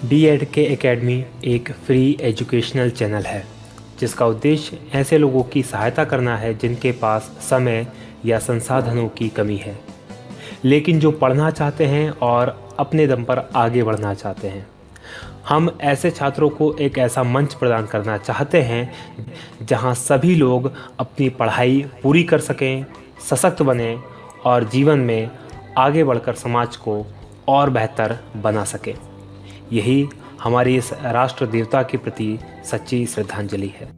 डी.एड के एकेडमी एक free educational channel है जिसका उद्देश्य ऐसे लोगों की सहायता करना है जिनके पास समय या संसाधनों की कमी है, लेकिन जो पढ़ना चाहते हैं और अपने दम पर आगे बढ़ना चाहते हैं। हम ऐसे छात्रों को एक ऐसा मंच प्रदान करना चाहते हैं जहां सभी लोग अपनी पढ़ाई पूरी कर सकें, सशक्त बनें और जीवन में आगे बढ़कर समाज को और बेहतर बना सकें। यही हमारी इस राष्ट्र देवता के प्रति सच्ची श्रद्धांजलि है।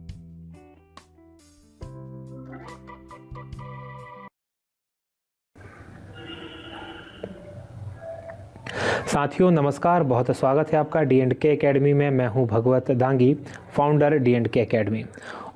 साथियों नमस्कार, बहुत स्वागत है आपका डी.एड.के एकेडमी में। मैं हूं भगवत दांगी, फाउंडर डी.एड.के एकेडमी।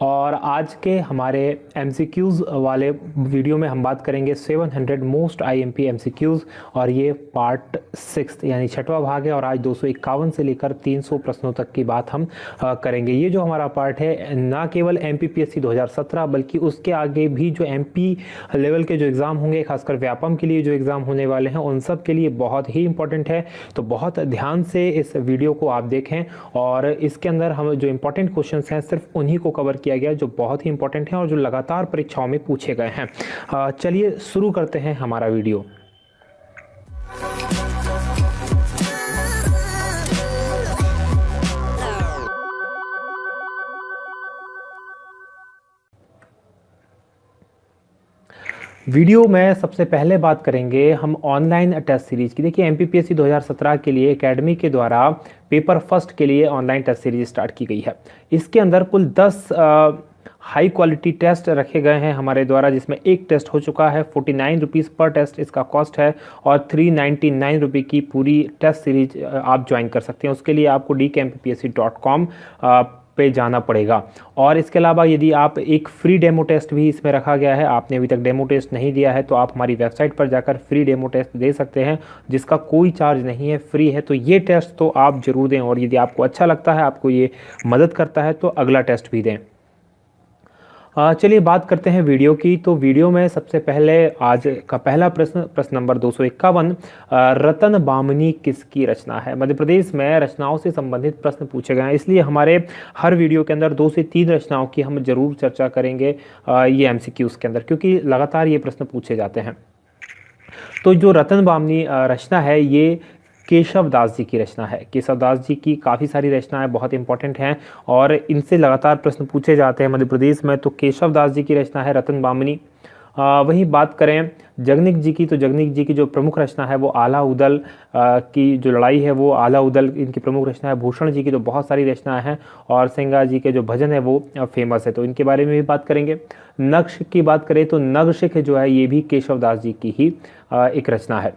और आज के हमारे एमसीक्यूज़ वाले वीडियो में हम बात करेंगे 700 मोस्ट आईएमपी एमसीक्यूज़, और ये पार्ट 6 यानी 6वां भाग है। और आज 251 से लेकर 300 प्रश्नों तक की बात हम करेंगे। ये जो हमारा पार्ट है ना केवल एमपीपीएससी 2017 बल्कि उसके आगे भी जो एमपी लेवल के जो एग्ज़ाम होंगे, खासकर व्यापम के लिए जो एग्ज़ाम होने वाले हैं, उन सब के लिए बहुत ही इंपॉर्टेंट है। तो बहुत ध्यान से इस वीडियो को आप देखें, और इसके अंदर हम जो इंपॉर्टेंट क्वेश्चंस हैं सिर्फ उन्हीं को कवर किया गया जो बहुत ही इंपॉर्टेंट हैं और जो लगातार परीक्षाओं में पूछे गए हैं। चलिए शुरू करते हैं हमारा वीडियो। वीडियो में सबसे पहले बात करेंगे हम ऑनलाइन टेस्ट सीरीज की। देखिए एमपीपीएससी 2017 के लिए एकेडमी के द्वारा पेपर फर्स्ट के लिए ऑनलाइन टेस्ट सीरीज स्टार्ट की गई है। इसके अंदर कुल 10 हाई क्वालिटी टेस्ट रखे गए हैं हमारे द्वारा, जिसमें एक टेस्ट हो चुका है। 49 रुपीज़ पर टेस्ट इसका कॉस्ट है, और 399 रुपये की पूरी टेस्ट सीरीज आप ज्वाइन कर सकते हैं। उसके लिए आपको dkmpsc.com पे जाना पड़ेगा। और इसके अलावा यदि आप एक फ्री डेमो टेस्ट भी इसमें रखा गया है, आपने अभी तक डेमो टेस्ट नहीं दिया है तो आप हमारी वेबसाइट पर जाकर फ्री डेमो टेस्ट दे सकते हैं, जिसका कोई चार्ज नहीं है, फ्री है। तो ये टेस्ट तो आप ज़रूर दें, और यदि आपको अच्छा लगता है, आपको ये मदद करता है, तो अगला टेस्ट भी दें। चलिए बात करते हैं वीडियो की। तो वीडियो में सबसे पहले आज का पहला प्रश्न नंबर 251, रतन बामनी किसकी रचना है? मध्य प्रदेश में रचनाओं से संबंधित प्रश्न पूछे गए हैं, इसलिए हमारे हर वीडियो के अंदर 2 से 3 रचनाओं की हम जरूर चर्चा करेंगे ये एमसीक्यूज़ के अंदर, क्योंकि लगातार ये प्रश्न पूछे जाते हैं। तो जो रतन बामनी रचना है ये केशव दास जी की रचना है। केशव दास जी की काफ़ी सारी रचनाएं बहुत इंपॉर्टेंट हैं और इनसे लगातार प्रश्न पूछे जाते हैं मध्य प्रदेश में। तो केशव दास जी की रचना है रतन बामनी। वहीं बात करें जगनिक जी की, तो जगनिक जी की जो प्रमुख रचना है वो आला उदल की जो लड़ाई है वो आला उदल इनकी प्रमुख रचना है। भूषण जी की तो बहुत सारी रचनाएं हैं, और सिंगा जी के जो भजन है वो फेमस है, तो इनके बारे में भी बात करेंगे। नक्श की बात करें तो नगशिख जो है ये भी केशव दास जी की ही एक रचना है।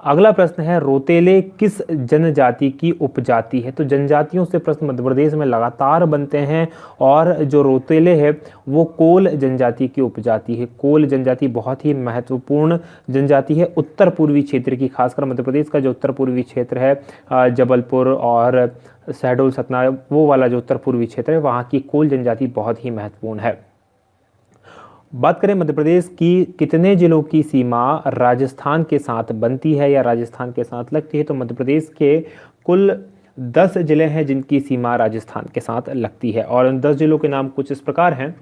अगला प्रश्न है रोतेले किस जनजाति की उपजाति है? तो जनजातियों से प्रश्न मध्य प्रदेश में लगातार बनते हैं, और जो रोतेले है वो कोल जनजाति की उपजाति है। कोल जनजाति बहुत ही महत्वपूर्ण जनजाति है उत्तर पूर्वी क्षेत्र की, खासकर मध्य प्रदेश का जो उत्तर पूर्वी क्षेत्र है, जबलपुर और शहडोल सतना, वो वाला जो उत्तर पूर्वी क्षेत्र है, वहाँ की कोल जनजाति बहुत ही महत्वपूर्ण है। बात करें मध्य प्रदेश की कितने जिलों की सीमा राजस्थान के साथ बनती है या राजस्थान के साथ लगती है? तो मध्य प्रदेश के कुल 10 जिले हैं जिनकी सीमा राजस्थान के साथ लगती है, और उन 10 जिलों के नाम कुछ इस प्रकार हैं।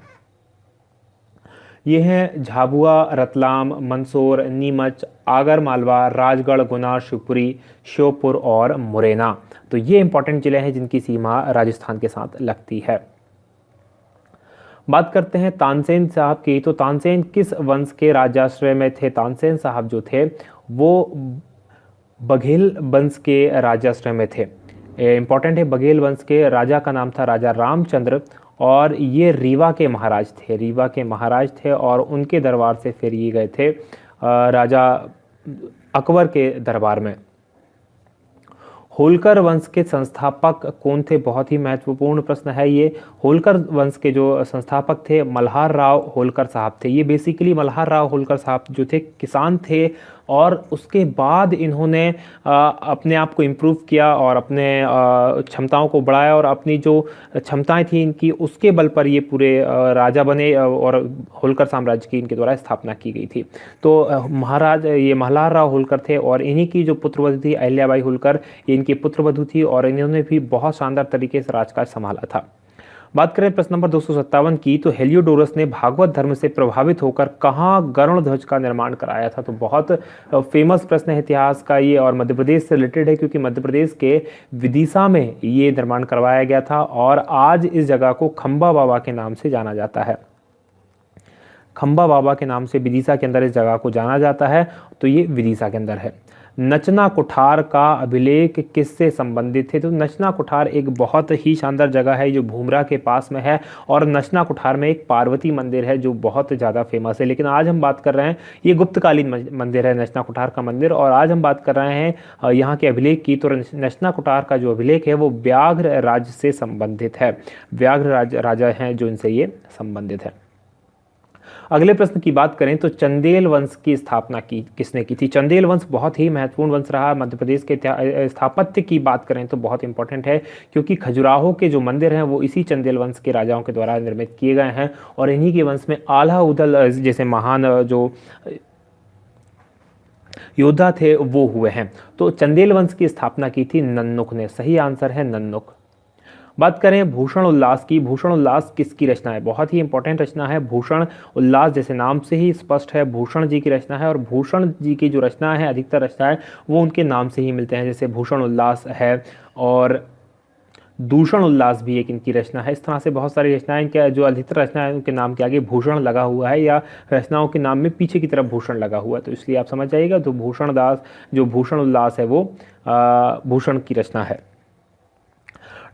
ये हैं झाबुआ, रतलाम, मंदसौर, नीमच, आगर मालवा, राजगढ़, गुना, शिवपुरी, श्योपुर और मुरैना। तो ये इंपॉर्टेंट जिले हैं जिनकी सीमा राजस्थान के साथ लगती है। बात करते हैं तानसेन साहब की। तो तानसेन किस वंश के राजाश्रय में थे? तानसेन साहब जो थे वो बघेल वंश के राजाश्रय में थे। इंपॉर्टेंट है, बघेल वंश के राजा का नाम था राजा रामचंद्र, और ये रीवा के महाराज थे। रीवा के महाराज थे, और उनके दरबार से फिर ये गए थे राजा अकबर के दरबार में। होलकर वंश के संस्थापक कौन थे? बहुत ही महत्वपूर्ण प्रश्न है ये। होलकर वंश के जो संस्थापक थे मल्हार राव होलकर साहब थे। ये बेसिकली मल्हार राव होलकर साहब जो थे किसान थे, और उसके बाद इन्होंने अपने आप को इम्प्रूव किया और अपने क्षमताओं को बढ़ाया और अपनी जो क्षमताएं थी इनकी उसके बल पर ये पूरे राजा बने और होलकर साम्राज्य की इनके द्वारा स्थापना की गई थी। तो महाराज ये मल्हार राव होलकर थे और इन्हीं की जो पुत्रवधू थी अहिल्याबाई होलकर, ये इनकी पुत्रवधू थी और इन्होंने भी बहुत शानदार तरीके से राजकाज संभाला था। बात करें प्रश्न नंबर 257 की, तो हेलियोडोरस ने भागवत धर्म से प्रभावित होकर कहाँ गरुड़ ध्वज का निर्माण कराया था? तो बहुत फेमस प्रश्न है इतिहास का ये और मध्य प्रदेश से रिलेटेड है, क्योंकि मध्य प्रदेश के विदिशा में ये निर्माण करवाया गया था और आज इस जगह को खंबा बाबा के नाम से जाना जाता है। खंबा बाबा के नाम से विदिशा के अंदर इस जगह को जाना जाता है, तो ये विदिशा के अंदर है। नचना कुठार का अभिलेख किससे संबंधित है? तो नचना कुठार एक बहुत ही शानदार जगह है जो भूमरा के पास में है और नचना कुठार में एक पार्वती मंदिर है जो बहुत ज़्यादा फेमस है। लेकिन आज हम बात कर रहे हैं, ये गुप्तकालीन मंदिर है नचना कुठार का मंदिर, और आज हम बात कर रहे हैं यहाँ के अभिलेख की। तो नचना कुठार का जो अभिलेख है वो व्याघ्र राज्य से संबंधित है। व्याघ्र राजा हैं जो इनसे ये संबंधित है। अगले प्रश्न की बात करें तो चंदेल वंश की स्थापना किसने की थी? चंदेल वंश बहुत ही महत्वपूर्ण वंश रहा। मध्य प्रदेश के स्थापत्य की बात करें तो बहुत इंपॉर्टेंट है, क्योंकि खजुराहो के जो मंदिर हैं वो इसी चंदेल वंश के राजाओं के द्वारा निर्मित किए गए हैं और इन्हीं के वंश में आल्हा उदल जैसे महान जो योद्धा थे वो हुए हैं। तो चंदेल वंश की स्थापना की थी नन्नुक ने। सही आंसर है नन्नुक। बात करें भूषण उल्लास की, भूषण उल्लास किसकी रचना है? बहुत ही इंपॉर्टेंट रचना है भूषण उल्लास, जैसे नाम से ही स्पष्ट है भूषण जी की रचना है और भूषण जी की जो रचना है अधिकतर रचनाएं वो उनके नाम से ही मिलते हैं, जैसे भूषण उल्लास है और दूषण उल्लास भी एक इनकी रचना है। इस तरह से बहुत सारी रचनाएं इनके जो अधिकतर रचनाएं उनके नाम के आगे भूषण लगा हुआ है या रचनाओं के नाम में पीछे की तरफ भूषण लगा हुआ है, तो इसलिए आप समझ जाइएगा। तो भूषण दास जो भूषण उल्लास है वो भूषण की रचना है।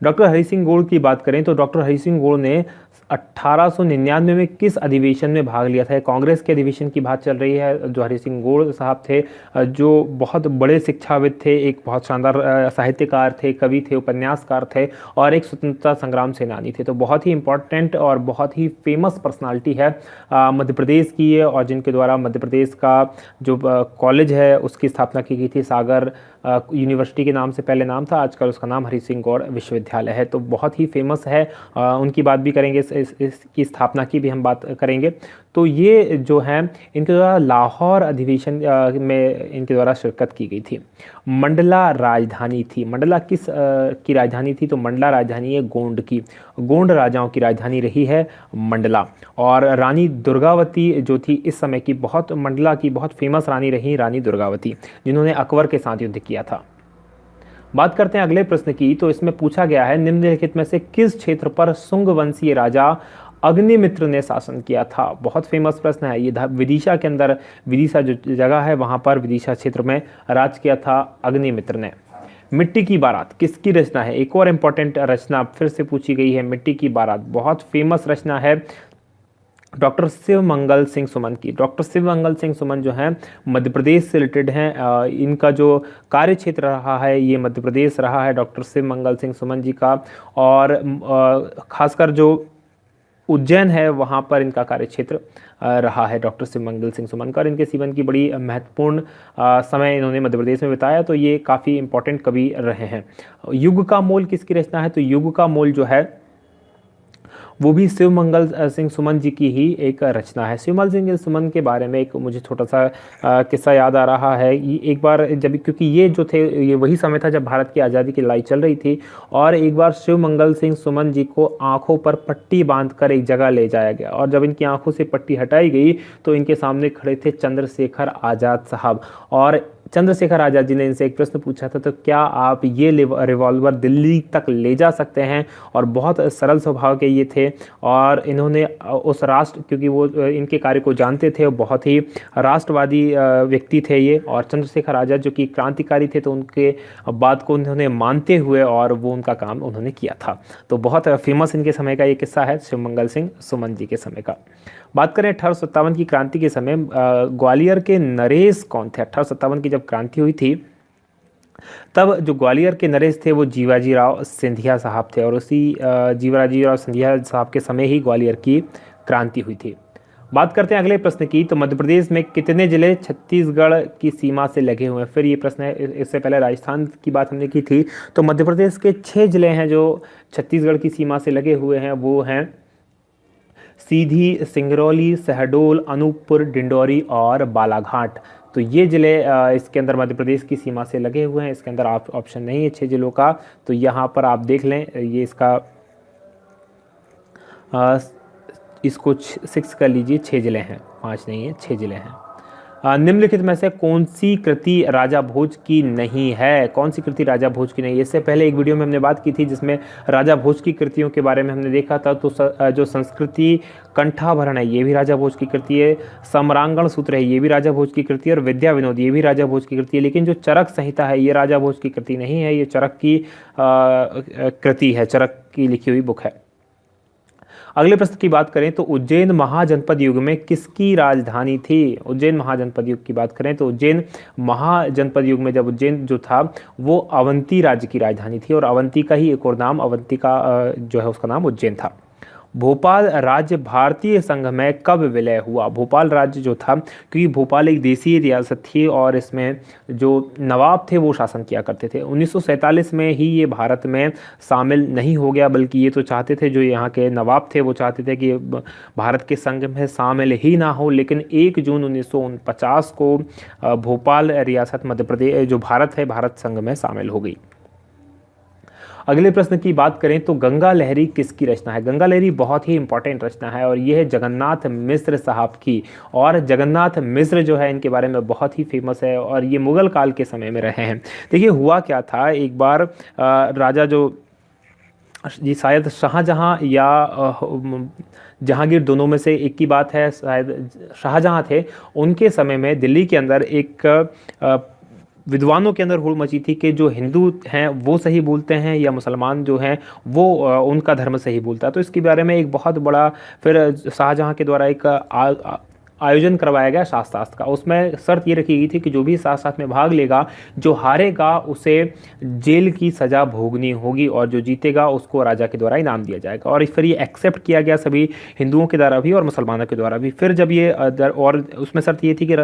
डॉक्टर हरि सिंह गोड़ की बात करें तो डॉक्टर हरि सिंह गोड़ ने 1899 में किस अधिवेशन में भाग लिया था? कांग्रेस के अधिवेशन की बात चल रही है। जो हरि सिंह गोड़ साहब थे जो बहुत बड़े शिक्षाविद थे, एक बहुत शानदार साहित्यकार थे, कवि थे, उपन्यासकार थे और एक स्वतंत्रता संग्राम सेनानी थे। तो बहुत ही इंपॉर्टेंट और बहुत ही फेमस पर्सनालिटी है मध्य प्रदेश की है और जिनके द्वारा मध्य प्रदेश का जो कॉलेज है उसकी स्थापना की गई थी। सागर यूनिवर्सिटी के नाम से पहले नाम था, आजकल उसका नाम हरि सिंह गौड़ विश्वविद्यालय है। तो बहुत ही फेमस है, उनकी बात भी करेंगे, इसकी स्थापना की भी हम बात करेंगे। तो ये जो है इनके द्वारा लाहौर अधिवेशन में इनके द्वारा शिरकत की गई थी। मंडला राजधानी थी, मंडला किस की राजधानी थी? तो मंडला राजधानी है गोंड की, गोंड राजाओं की राजधानी रही है मंडला। और रानी दुर्गावती जो थी इस समय की बहुत मंडला की बहुत फेमस रानी रही, रानी दुर्गावती, जिन्होंने अकबर के साथ युद्ध किया था। बात करते हैं अगले प्रश्न की। तो इसमें पूछा गया है निम्नलिखित में से किस क्षेत्र पर शुंग वंशीय राजा अग्निमित्र ने शासन किया था? बहुत फेमस प्रश्न है ये। विदिशा के अंदर, विदिशा जो जगह है वहां पर विदिशा क्षेत्र में राज किया था अग्निमित्र ने। मिट्टी की बारात किसकी रचना है? एक और इंपॉर्टेंट रचना फिर से पूछी गई है, मिट्टी की बारात बहुत फेमस रचना है डॉक्टर शिवमंगल सिंह सुमन की। डॉक्टर शिवमंगल सिंह सुमन जो हैं मध्य प्रदेश से रिलेटेड हैं, इनका जो कार्य क्षेत्र रहा है ये मध्य प्रदेश रहा है डॉक्टर शिवमंगल सिंह सुमन जी का, और खासकर जो उज्जैन है वहाँ पर इनका कार्य क्षेत्र रहा है डॉक्टर शिवमंगल सिंह सुमन का। और इनके जीवन की बड़ी महत्वपूर्ण समय इन्होंने मध्य प्रदेश में बिताया, तो ये काफ़ी इंपॉर्टेंट कवि रहे हैं। युग का मोल किसकी रचना है? तो युग का मोल जो है वो भी शिवमंगल सिंह सुमन जी की ही एक रचना है। शिवमंगल सिंह सुमन के बारे में एक मुझे छोटा सा किस्सा याद आ रहा है। एक बार जब, क्योंकि ये जो थे ये वही समय था जब भारत की आज़ादी की लड़ाई चल रही थी, और एक बार शिवमंगल सिंह सुमन जी को आंखों पर पट्टी बांधकर एक जगह ले जाया गया, और जब इनकी आंखों से पट्टी हटाई गई तो इनके सामने खड़े थे चंद्रशेखर आज़ाद साहब, और चंद्रशेखर आज़ाद जी ने इनसे एक प्रश्न पूछा था, तो क्या आप ये रिवॉल्वर दिल्ली तक ले जा सकते हैं? और बहुत सरल स्वभाव के ये थे और इन्होंने उस राष्ट्र, क्योंकि वो इनके कार्य को जानते थे, बहुत ही राष्ट्रवादी व्यक्ति थे ये, और चंद्रशेखर आज़ाद जो कि क्रांतिकारी थे तो उनके बात को उन्होंने मानते हुए और वो उनका काम उन्होंने किया था। तो बहुत फेमस इनके समय का ये किस्सा है शिवमंगल सिंह सुमन जी के समय का। बात करें 1857 की क्रांति के समय ग्वालियर के नरेश कौन थे? 1857 की जब क्रांति हुई थी तब जो ग्वालियर के नरेश थे वो जीवाजी राव सिंधिया साहब थे, और उसी जीवाजी राव सिंधिया साहब के समय ही ग्वालियर की क्रांति हुई थी। बात करते हैं अगले प्रश्न की। तो मध्य प्रदेश में कितने जिले छत्तीसगढ़ की सीमा से लगे हुए हैं? फिर ये प्रश्न है, इससे पहले राजस्थान की बात हमने की थी। तो मध्य प्रदेश के 6 जिले हैं जो छत्तीसगढ़ की सीमा से लगे हुए हैं, वो हैं सीधी, सिंगरौली, शहडोल, अनूपपुर, डिंडौरी और बालाघाट। तो ये जिले इसके अंदर मध्य प्रदेश की सीमा से लगे हुए हैं। इसके अंदर आप ऑप्शन नहीं है 6 जिलों का, तो यहाँ पर आप देख लें, ये इसका इसको 6 कर लीजिए, 6 जिले हैं, 5 नहीं है, 6 जिले हैं। निम्नलिखित में से कौन सी कृति राजा भोज की नहीं है? कौन सी कृति राजा भोज की नहीं है? इससे पहले एक वीडियो में हमने बात की थी जिसमें राजा भोज की कृतियों के बारे में हमने देखा था। तो जो संस्कृति कंठाभरण है ये भी राजा भोज की कृति है, सम्रांगण सूत्र है ये भी राजा भोज की कृति है, और विद्या विनोद ये भी राजा भोज की कृति है। लेकिन जो चरक संहिता है ये राजा भोज की कृति नहीं है, ये चरक की कृति है, चरक की लिखी हुई बुक है। अगले प्रश्न की बात करें तो उज्जैन महाजनपद युग में किसकी राजधानी थी? उज्जैन महाजनपद युग की बात करें तो उज्जैन महाजनपद युग में जब उज्जैन जो था वो अवंती राज्य की राजधानी थी, और अवंती का ही एक और नाम अवंती का जो है उसका नाम उज्जैन था। भोपाल राज्य भारतीय संघ में कब विलय हुआ? भोपाल राज्य जो था, क्योंकि भोपाल एक देशीय रियासत थी और इसमें जो नवाब थे वो शासन किया करते थे, 1947 में ही ये भारत में शामिल नहीं हो गया, बल्कि ये तो चाहते थे, जो यहाँ के नवाब थे वो चाहते थे कि भारत के संघ में शामिल ही ना हो। लेकिन 1 जून 1949 को भोपाल रियासत मध्य प्रदेश जो भारत है, भारत संघ में शामिल हो गई। अगले प्रश्न की बात करें तो गंगा लहरी किसकी रचना है? गंगा लहरी बहुत ही इंपॉर्टेंट रचना है और यह है जगन्नाथ मिश्र साहब की। और जगन्नाथ मिश्र जो है इनके बारे में बहुत ही फेमस है और ये मुगल काल के समय में रहे हैं। देखिए हुआ क्या था, एक बार राजा जो जी शायद शाहजहां या जहांगीर, दोनों में से एक की बात है, शायद शाहजहां थे, उनके समय में दिल्ली के अंदर एक विद्वानों के अंदर होड़ मची थी कि जो हिंदू हैं वो सही बोलते हैं या मुसलमान जो हैं वो उनका धर्म सही बोलता है। तो इसके बारे में एक बहुत बड़ा फिर शाहजहां के द्वारा एक आयोजन करवाया गया शास्त्रार्थ का। उसमें शर्त ये रखी गई थी कि जो भी शास्त्रार्थ में भाग लेगा, जो हारेगा उसे जेल की सज़ा भोगनी होगी और जो जीतेगा उसको राजा के द्वारा इनाम दिया जाएगा। और फिर ये एक्सेप्ट किया गया सभी हिंदुओं के द्वारा भी और मुसलमानों के द्वारा भी। फिर जब ये और उसमें शर्त ये थी कि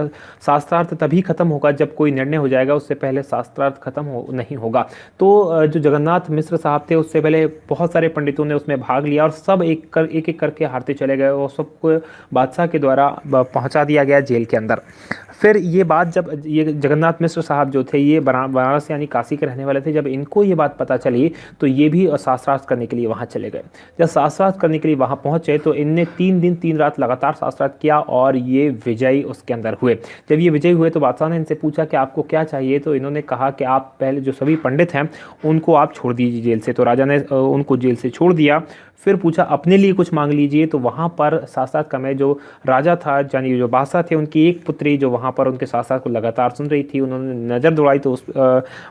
शास्त्रार्थ तभी खत्म होगा जब कोई निर्णय हो जाएगा, उससे पहले शास्त्रार्थ खत्म नहीं होगा। तो जो जगन्नाथ मिश्र साहब थे उससे पहले बहुत सारे पंडितों ने उसमें भाग लिया और सब एक एक करके हारते चले गए और सबको बादशाह के द्वारा पहुंचा दिया गया जेल के अंदर। फिर ये बात जब ये जगन्नाथ मिश्र साहब जो थे ये बनारस यानी काशी के रहने वाले थे, जब इनको ये बात पता चली तो ये भी शास्त्रार्थ करने के लिए वहाँ चले गए। जब शास्त्रार्थ करने के लिए वहाँ पहुँचे तो इनने 3 दिन 3 रात लगातार शास्त्रार्थ किया और ये विजयी उसके अंदर हुए। जब ये विजयी हुए तो बादशाह ने इनसे पूछा कि आपको क्या चाहिए, तो इन्होंने कहा कि आप पहले जो सभी पंडित हैं उनको आप छोड़ दीजिए जेल से। तो राजा ने उनको जेल से छोड़ दिया। फिर पूछा अपने लिए कुछ मांग लीजिए। तो वहाँ पर शास्त्रार्थ में जो राजा था यानी जो बादशाह थे, उनकी एक पुत्री जो वहाँ पर उनके शास्त्रार्थ को लगातार सुन रही थी, उन्होंने नज़र दौड़ाई तो उस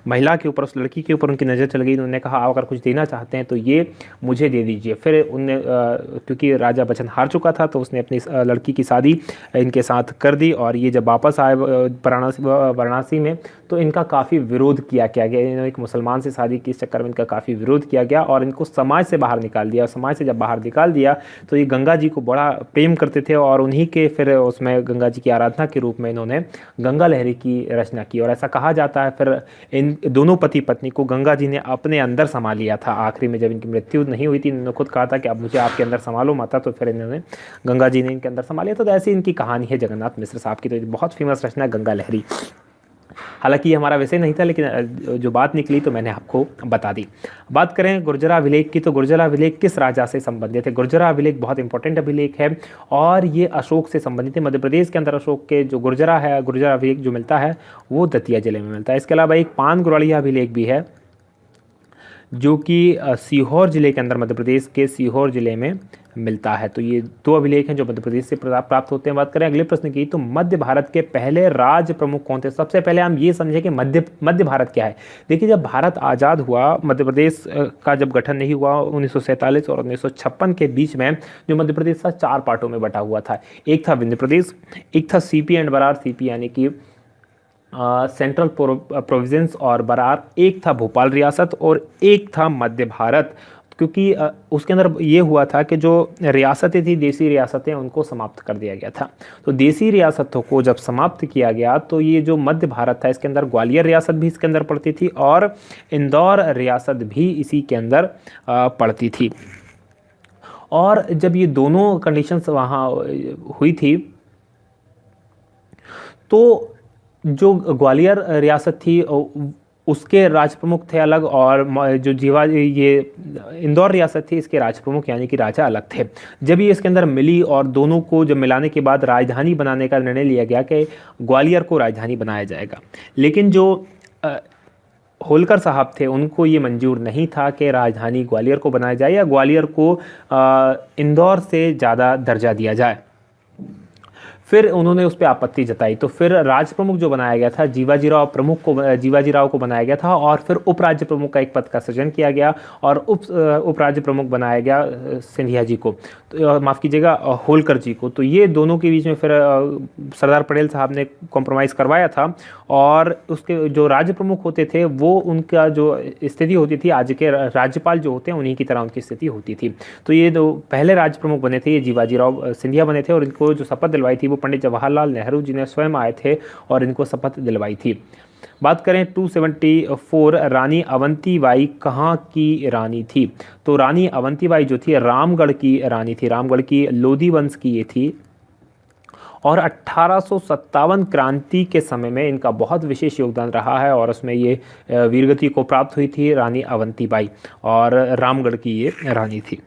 महिला के ऊपर, उस लड़की के ऊपर उनकी नज़र चल गई। उन्होंने कहा आप अगर कुछ देना चाहते हैं तो ये मुझे दे दीजिए। फिर उनने क्योंकि राजा वचन हार चुका था तो उसने अपनी लड़की की शादी इनके साथ कर दी। और ये जब वापस आए वाराणसी में तो इनका काफ़ी विरोध किया गया। इन्होंने एक मुसलमान से शादी की, इस चक्कर में इनका काफ़ी विरोध किया गया और इनको समाज से बाहर निकाल दिया। समाज से जब बाहर निकाल दिया तो ये गंगा जी को बड़ा प्रेम करते थे और उन्हीं के फिर उसमें गंगा जी की आराधना के रूप में इन्होंने गंगा लहरी की रचना की। और ऐसा कहा जाता है फिर इन दोनों पति पत्नी को गंगा जी ने अपने अंदर समा लिया था। आखिरी में जब इनकी मृत्यु नहीं हुई थी, इन्होंने खुद कहा था कि अब मुझे आपके अंदर संभालो माता, तो फिर इन्होंने गंगा जी ने इनके अंदर संभाल लिया। तो ऐसी इनकी कहानी है जगन्नाथ मिश्र साहब की। तो बहुत फेमस रचना है गंगा लहरी। हालांकि ये हमारा विषय नहीं था, लेकिन जो बात निकली तो मैंने आपको बता दी। बात करें गुर्जरा अभिलेख की, तो गुर्जरा अभिलेख किस राजा से संबंधित है? गुर्जरा अभिलेख बहुत इंपॉर्टेंट अभिलेख है और ये अशोक से संबंधित है। मध्य प्रदेश के अंदर अशोक के जो गुर्जरा है, गुर्जरा अभिलेख जो मिलता है वो दतिया जिले में मिलता है। इसके अलावा एक पान गुराड़िया अभिलेख भी है जो कि सीहोर जिले के अंदर, मध्य प्रदेश के सीहोर जिले में मिलता है। तो ये 2 अभिलेख हैं जो मध्य प्रदेश से प्राप्त होते हैं। बात करें अगले प्रश्न की, तो मध्य भारत के पहले राज प्रमुख कौन थे? सबसे पहले हम ये समझें कि मध्य भारत क्या है। देखिए जब भारत आज़ाद हुआ, मध्य प्रदेश का जब गठन नहीं हुआ 1947 और 1956 के बीच में, जो मध्य प्रदेश था 4 पार्टों में बटा हुआ था। एक था विंध्य प्रदेश, एक था सीपी एंड बरार, सीपी यानी कि सेंट्रल प्रोविंस और बरार, एक था भोपाल रियासत और एक था मध्य भारत। क्योंकि उसके अंदर ये हुआ था कि जो रियासतें थी, देसी रियासतें, उनको समाप्त कर दिया गया था। तो देसी रियासतों को जब समाप्त किया गया तो ये जो मध्य भारत था, इसके अंदर ग्वालियर रियासत भी इसके अंदर पड़ती थी और इंदौर रियासत भी इसी के अंदर पड़ती थी। और जब ये दोनों कंडीशंस वहाँ हुई थी तो जो ग्वालियर रियासत थी उसके राज प्रमुख थे अलग, और जो ये इंदौर रियासत थी इसके राज प्रमुख यानी कि राजा अलग थे। जब ये इसके अंदर मिली और दोनों को जब मिलाने के बाद राजधानी बनाने का निर्णय लिया गया कि ग्वालियर को राजधानी बनाया जाएगा, लेकिन जो होलकर साहब थे उनको ये मंजूर नहीं था कि राजधानी ग्वालियर को बनाया जाए या ग्वालियर को इंदौर से ज़्यादा दर्जा दिया जाए। फिर उन्होंने उस पर आपत्ति जताई, तो फिर राज प्रमुख जो बनाया गया था जीवाजी राव को बनाया गया था, और फिर उप राज्य प्रमुख का एक पद का सृजन किया गया और उप राज्य प्रमुख बनाया गया सिंधिया जी को, तो माफ़ कीजिएगा होलकर जी को। तो ये दोनों के बीच में फिर सरदार पटेल साहब ने कॉम्प्रोमाइज़ करवाया था, और उसके जो राज्य प्रमुख होते थे वो उनका जो स्थिति होती थी आज के राज्यपाल जो होते हैं उन्हीं की तरह उनकी स्थिति होती थी। तो ये दो पहले राज्य प्रमुख बने थे, ये जीवाजी राव सिंधिया बने थे, और इनको जो शपथ दिलवाई थी वो पंडित जवाहरलाल नेहरू जी ने स्वयं आए थे और इनको शपथ दिलवाई थी। बात करें 274, रानी अवंतीबाई कहाँ की रानी थी? तो रानी अवंतीबाई जो थी रामगढ़ की रानी थी, रामगढ़ की लोधी वंश की ये थी, और 1857 क्रांति के समय में इनका बहुत विशेष योगदान रहा है, और उसमें ये वीरगति को प्राप्त हुई थी रानी अवंतीबाई, और रामगढ़ की ये रानी थी।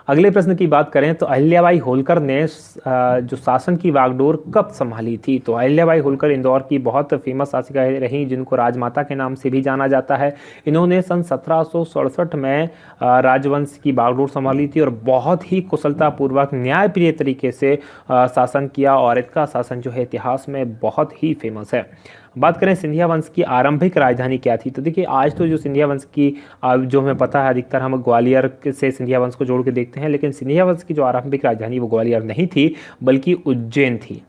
अगले प्रश्न की बात करें तो अहिल्याबाई होलकर ने जो शासन की वागडोर कब संभाली थी? तो अहिल्याबाई होलकर इंदौर की बहुत फेमस शासिका रहीं, जिनको राजमाता के नाम से भी जाना जाता है। इन्होंने सन 1767 में राजवंश की बागडोर संभाली थी और बहुत ही कुशलतापूर्वक न्यायप्रिय तरीके से शासन किया, और इनका शासन जो है इतिहास में बहुत ही फेमस है। बात करें सिंधिया वंश की आरंभिक राजधानी क्या थी? तो देखिए आज तो जो सिंधिया वंश की जो हमें पता है अधिकतर हम ग्वालियर से सिंधिया वंश को जोड़ के देखते हैं, लेकिन सिंधिया वंश की जो आरंभिक राजधानी वो ग्वालियर नहीं थी बल्कि उज्जैन थी।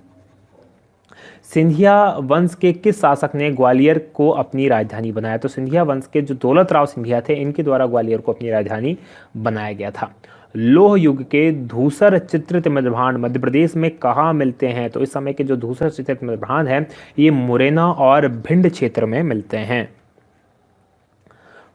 सिंधिया वंश के किस शासक ने ग्वालियर को अपनी राजधानी बनाया? तो सिंधिया वंश के जो दौलत राव सिंधिया थे इनके द्वारा ग्वालियर को अपनी राजधानी बनाया गया था। लोह युग के धूसर चित्रित मृद्भांड मध्य प्रदेश में कहाँ मिलते हैं? तो इस समय के जो धूसर चित्रित मृद्भांड हैं ये मुरैना और भिंड क्षेत्र में मिलते हैं।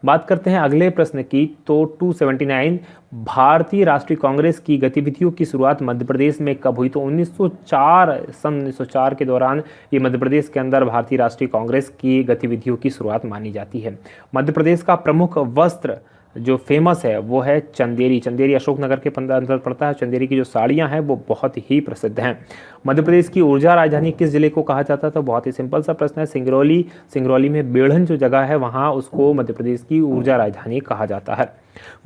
बात करते हैं अगले प्रश्न की, तो 279, भारतीय राष्ट्रीय कांग्रेस की गतिविधियों की शुरुआत मध्य प्रदेश में कब हुई? तो 1904 सन 1904 के दौरान ये मध्य प्रदेश के अंदर भारतीय राष्ट्रीय कांग्रेस की गतिविधियों की शुरुआत मानी जाती है। मध्य प्रदेश का प्रमुख वस्त्र जो फेमस है वो है चंदेरी। चंदेरी अशोकनगर के अंदर पड़ता है। चंदेरी की जो साड़ियाँ हैं वो बहुत ही प्रसिद्ध हैं। मध्य प्रदेश की ऊर्जा राजधानी किस जिले को कहा जाता है? तो बहुत ही सिंपल सा प्रश्न है, सिंगरौली। सिंगरौली में बेढ़न जो जगह है वहाँ उसको मध्य प्रदेश की ऊर्जा राजधानी कहा जाता है।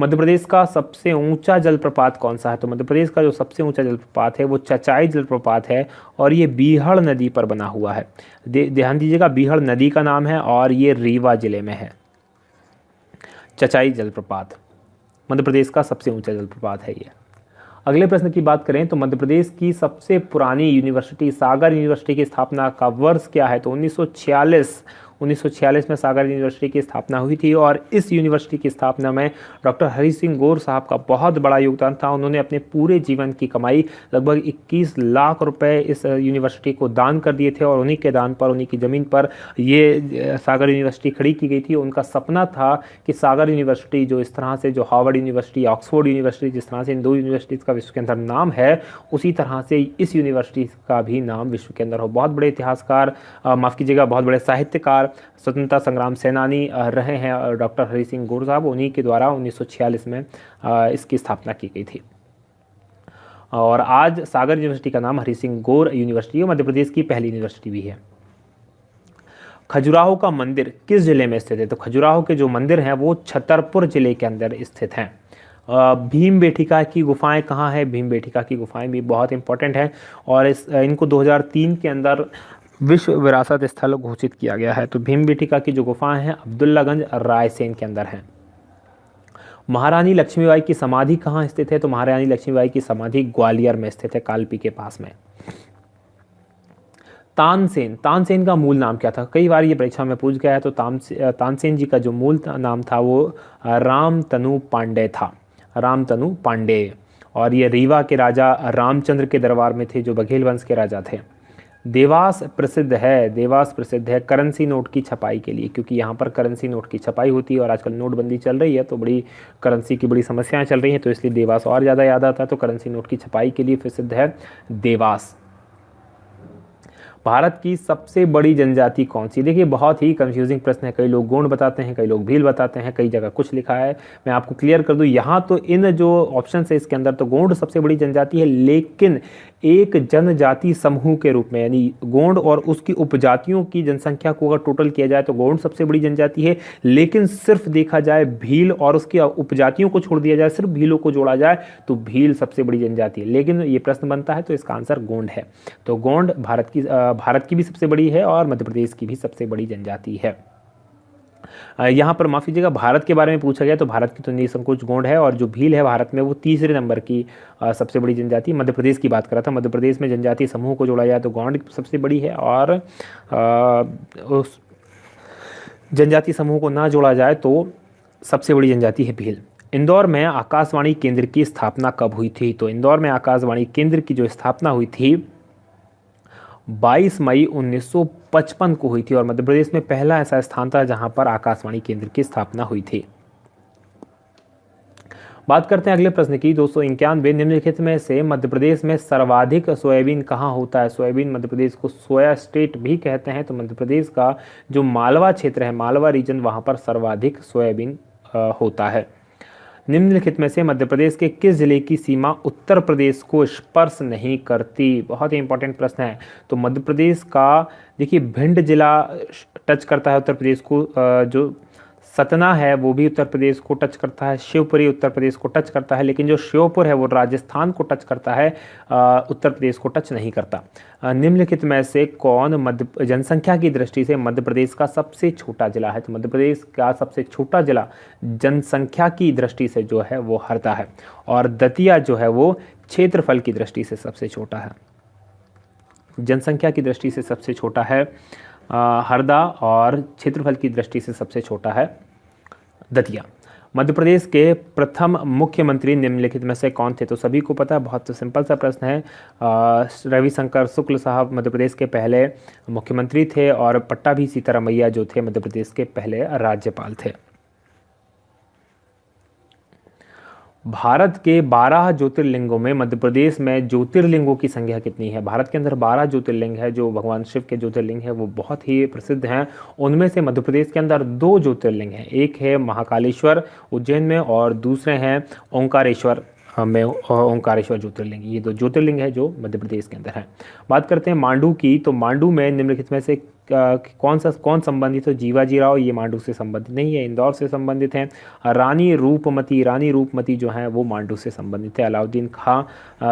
मध्य प्रदेश का सबसे ऊंचा जलप्रपात कौन सा है? तो मध्य प्रदेश का जो सबसे ऊंचा जलप्रपात है वो चचाई जलप्रपात है, और ये बीहड़ नदी पर बना हुआ है। ध्यान दीजिएगा, बीहड़ नदी का नाम है और ये रीवा जिले में है। चचाई जलप्रपात मध्य प्रदेश का सबसे ऊंचा जलप्रपात है ये। अगले प्रश्न की बात करें तो मध्य प्रदेश की सबसे पुरानी यूनिवर्सिटी सागर यूनिवर्सिटी की स्थापना का वर्ष क्या है? तो 1946 में सागर यूनिवर्सिटी की स्थापना हुई थी, और इस यूनिवर्सिटी की स्थापना में डॉक्टर हरि सिंह गौर साहब का बहुत बड़ा योगदान था। उन्होंने अपने पूरे जीवन की कमाई लगभग 21 लाख रुपए इस यूनिवर्सिटी को दान कर दिए थे, और उन्हीं के दान पर, उन्हीं की ज़मीन पर ये सागर यूनिवर्सिटी खड़ी की गई थी। उनका सपना था कि सागर यूनिवर्सिटी जो इस तरह से, जो हार्वर्ड यूनिवर्सिटी, ऑक्सफोर्ड यूनिवर्सिटी, जिस तरह से इन दो यूनिवर्सिटीज़ का विश्व के अंदर नाम है, उसी तरह से इस यूनिवर्सिटी का भी नाम विश्व के अंदर हो। बहुत बड़े इतिहासकार, माफ़ कीजिएगा, बहुत बड़े साहित्यकार, स्वतंत्रता संग्राम सेनानी रहे हैं डॉक्टर हरि सिंह गौर साहब। उन्हीं के द्वारा 1946 में इसकी स्थापना की गई थी, और आज सागर यूनिवर्सिटी का नाम हरि सिंह गौर यूनिवर्सिटी है। मध्य प्रदेश की पहली यूनिवर्सिटी भी है। खजुराहो का मंदिर किस जिले में स्थित है? तो खजुराहो के जो मंदिर हैं वो छतरपुर जिले के अंदर स्थित हैं। भीमबेटका की गुफाएं कहाँ है? भीमबेटका की गुफाएं भी बहुत इंपॉर्टेंट हैं, और इनको 2003 के अंदर विश्व विरासत स्थल घोषित किया गया है। तो भीमबेटका की जो गुफाएं हैं अब्दुल्लागंज रायसेन के अंदर हैं। महारानी लक्ष्मीबाई की समाधि कहाँ स्थित है? तो महारानी लक्ष्मीबाई की समाधि ग्वालियर में स्थित है, कालपी के पास में। तानसेन, तानसेन का मूल नाम क्या था? कई बार ये परीक्षा में पूछ गया है। तो तानसेन जी का जो मूल नाम था वो रामतनु पांडे था, रामतनु पांडे। और ये रीवा के राजा रामचंद्र के दरबार में थे, जो बघेल वंश के राजा थे। देवास प्रसिद्ध है, देवास प्रसिद्ध है करेंसी नोट की छपाई के लिए, क्योंकि यहाँ पर करेंसी नोट की छपाई होती है और आजकल नोटबंदी चल रही है तो बड़ी करेंसी की बड़ी समस्याएं चल रही हैं, तो इसलिए देवास और ज़्यादा याद आता है। तो करेंसी नोट की छपाई के लिए प्रसिद्ध है देवास। भारत की सबसे बड़ी जनजाति कौन सी? देखिए बहुत ही कंफ्यूजिंग प्रश्न है, कई लोग गोंड बताते हैं, कई लोग भील बताते हैं, कई जगह कुछ लिखा है। मैं आपको क्लियर कर दूं, यहाँ तो इन जो ऑप्शन है इसके अंदर तो गोंड सबसे बड़ी जनजाति है, लेकिन एक जनजाति समूह के रूप में, यानी गोंड और उसकी उपजातियों की जनसंख्या को अगर टोटल किया जाए तो गोंड सबसे बड़ी जनजाति है। लेकिन सिर्फ देखा जाए भील और उसकी उपजातियों को छोड़ दिया जाए, सिर्फ भीलों को जोड़ा जाए तो भील सबसे बड़ी जनजाति है। लेकिन ये प्रश्न बनता है तो इसका आंसर गोंड है। तो गोंड भारत की भी सबसे बड़ी है और मध्य प्रदेश की भी सबसे बड़ी जनजाति है। यहाँ पर माफ कीजिएगा, भारत के बारे में पूछा गया तो भारत की तो निसंकोच गोंड है, और जो भील है भारत में वो तीसरे नंबर की सबसे बड़ी जनजाति। मध्य प्रदेश की बात करा था, मध्य प्रदेश में जनजाति समूह को जोड़ा जाए तो गोंड सबसे बड़ी है, और उस जनजाति समूह को ना जोड़ा जाए तो सबसे बड़ी जनजाति है भील। इंदौर में आकाशवाणी केंद्र की स्थापना कब हुई थी? तो इंदौर में आकाशवाणी केंद्र की जो स्थापना हुई थी 22 मई 1955 को हुई थी, और मध्य प्रदेश में पहला ऐसा स्थान था जहां पर आकाशवाणी केंद्र की स्थापना हुई थी। बात करते हैं अगले प्रश्न की। 291, निम्नलिखित में से मध्य प्रदेश में सर्वाधिक सोयाबीन कहाँ होता है? सोयाबीन, मध्य प्रदेश को सोया स्टेट भी कहते हैं, तो मध्य प्रदेश का जो मालवा क्षेत्र है, मालवा रीजन, वहां पर सर्वाधिक सोयाबीन होता है। निम्नलिखित में से मध्य प्रदेश के किस जिले की सीमा उत्तर प्रदेश को स्पर्श नहीं करती? बहुत ही इंपॉर्टेंट प्रश्न है। तो मध्य प्रदेश का देखिए भिंड जिला टच करता है उत्तर प्रदेश को, जो सतना है वो भी उत्तर प्रदेश को टच करता है, शिवपुरी उत्तर प्रदेश को टच करता है, लेकिन जो श्योपुर है वो राजस्थान को टच करता है, उत्तर प्रदेश को टच नहीं करता। निम्नलिखित में से कौन मध्य जनसंख्या की दृष्टि से मध्य प्रदेश का सबसे छोटा जिला है? तो मध्य प्रदेश का सबसे छोटा जिला जनसंख्या की दृष्टि से जो है वो हरदा है, और दतिया जो है वो क्षेत्रफल की दृष्टि से सबसे छोटा है। जनसंख्या की दृष्टि से सबसे छोटा है हरदा, और क्षेत्रफल की दृष्टि से सबसे छोटा है दतिया। मध्य प्रदेश के प्रथम मुख्यमंत्री निम्नलिखित में से कौन थे? तो सभी को पता है, बहुत सिंपल सा प्रश्न है। रविशंकर शुक्ल साहब मध्य प्रदेश के पहले मुख्यमंत्री थे, और पट्टाभी सीतारामैया जो थे मध्य प्रदेश के पहले राज्यपाल थे। भारत के 12 ज्योतिर्लिंगों में मध्य प्रदेश में ज्योतिर्लिंगों की संख्या कितनी है? भारत के अंदर 12 ज्योतिर्लिंग है, जो भगवान शिव के ज्योतिर्लिंग है वो बहुत ही प्रसिद्ध हैं। उनमें से मध्य प्रदेश के अंदर 2 ज्योतिर्लिंग हैं, एक है महाकालेश्वर उज्जैन में, और दूसरे हैं ओंकारेश्वर में, ओंकारेश्वर ज्योतिर्लिंग। ये 2 ज्योतिर्लिंग है जो मध्य प्रदेश के अंदर है। बात करते हैं मांडू की। तो मांडू में निम्नलिखित में से कौन संबंधित हो? जीवाजी राव, ये मांडू से संबंधित नहीं है, इंदौर से संबंधित हैं। रानी रूपमती जो है वो मांडू से संबंधित है। अलाउद्दीन खां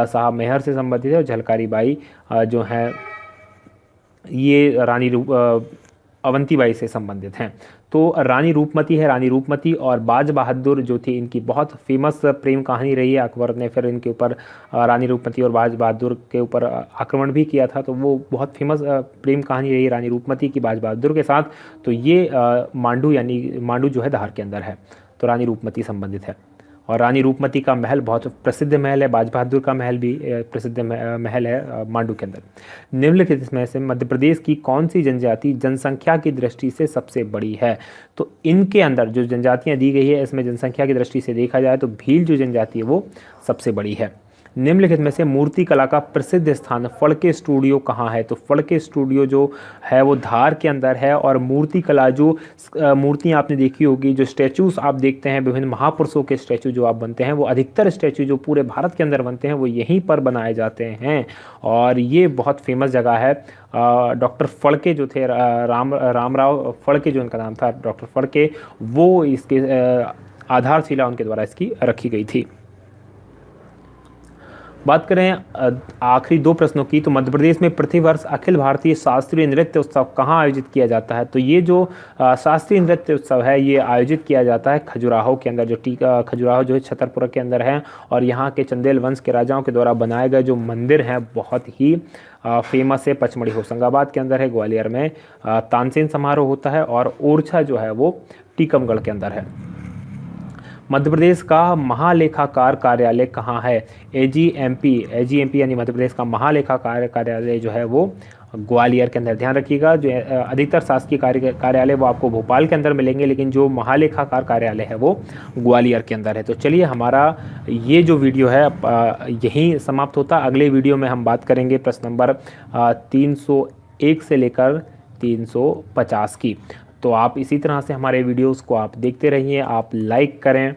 साहब मैहर से संबंधित है, और झलकारी बाई जो है ये अवंतीबाई से संबंधित हैं। तो रानी रूपमती है, रानी रूपमती और बाज बहादुर जो थी, इनकी बहुत फेमस प्रेम कहानी रही है। अकबर ने फिर इनके ऊपर रानी रूपमती और बाज बहादुर के ऊपर आक्रमण भी किया था, तो वो बहुत फेमस प्रेम कहानी रही रानी रूपमती की बाज बहादुर के साथ। तो ये मांडू जो है धार के अंदर है, तो रानी रूपमती संबंधित है। और रानी रूपमती का महल बहुत प्रसिद्ध महल है, बाज बहादुर का महल भी प्रसिद्ध महल है मांडू के अंदर। निम्नलिखित में से मध्य प्रदेश की कौन सी जनजाति जनसंख्या की दृष्टि से सबसे बड़ी है? तो इनके अंदर जो जनजातियां दी गई है इसमें जनसंख्या की दृष्टि से देखा जाए तो भील जो जनजाति है वो सबसे बड़ी है। निम्नलिखित में से मूर्ति कला का प्रसिद्ध स्थान फड़के स्टूडियो कहाँ है? तो फड़के स्टूडियो जो है वो धार के अंदर है। और मूर्ति कला जो मूर्तियाँ आपने देखी होगी, जो स्टैचूज आप देखते हैं, विभिन्न महापुरुषों के स्टैचू जो आप बनते हैं, वो अधिकतर स्टैचू जो पूरे भारत के अंदर बनते हैं वो यहीं पर बनाए जाते हैं, और ये बहुत फेमस जगह है। डॉक्टर फड़के जो थे, रामराव फड़के जो इनका नाम था, डॉक्टर फड़के, वो इसके आधारशिला उनके द्वारा इसकी रखी गई थी। बात करें आखिरी 2 प्रश्नों की, तो मध्य प्रदेश में प्रतिवर्ष अखिल भारतीय शास्त्रीय नृत्य उत्सव कहाँ आयोजित किया जाता है? तो ये जो शास्त्रीय नृत्य उत्सव है ये आयोजित किया जाता है खजुराहो के अंदर, जो खजुराहो जो है छतरपुर के अंदर है। और यहाँ के चंदेल वंश के राजाओं के द्वारा बनाए गए जो मंदिर हैं बहुत ही फेमस है। पचमढ़ी होशंगाबाद के अंदर है, ग्वालियर में तानसेन समारोह होता है, और ओरछा जो है वो टीकमगढ़ के अंदर है। मध्य प्रदेश का महालेखाकार कार्यालय कहाँ है? एजीएमपी यानी मध्य प्रदेश का महालेखाकार कार्यालय जो है वो ग्वालियर के अंदर। ध्यान रखिएगा, जो अधिकतर शासकीय कार्यालय वो आपको भोपाल के अंदर मिलेंगे, लेकिन जो महालेखाकार कार्यालय है वो ग्वालियर के अंदर है। तो चलिए, हमारा ये जो वीडियो है यहीं समाप्त होता। अगले वीडियो में हम बात करेंगे प्रश्न नंबर 301 से लेकर 350 की। तो आप इसी तरह से हमारे वीडियोस को आप देखते रहिए। आप लाइक करें,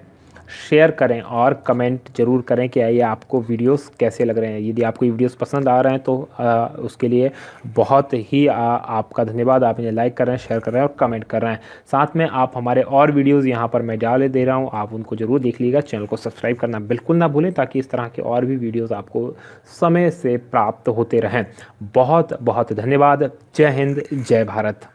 शेयर करें और कमेंट जरूर करें कि ये आपको वीडियोस कैसे लग रहे हैं। यदि आपको ये वीडियोस पसंद आ रहे हैं तो उसके लिए बहुत ही आपका धन्यवाद। आप इन्हें लाइक कर रहे हैं, शेयर कर रहे हैं और कमेंट कर रहे हैं। साथ में आप हमारे और वीडियोज़ यहाँ पर मैं डाल दे रहा हूँ, आप उनको ज़रूर देख लीजिएगा। चैनल को सब्सक्राइब करना बिल्कुल ना भूलें, ताकि इस तरह के और भी वीडियोज़ आपको समय से प्राप्त होते रहें। बहुत बहुत धन्यवाद। जय हिंद, जय भारत।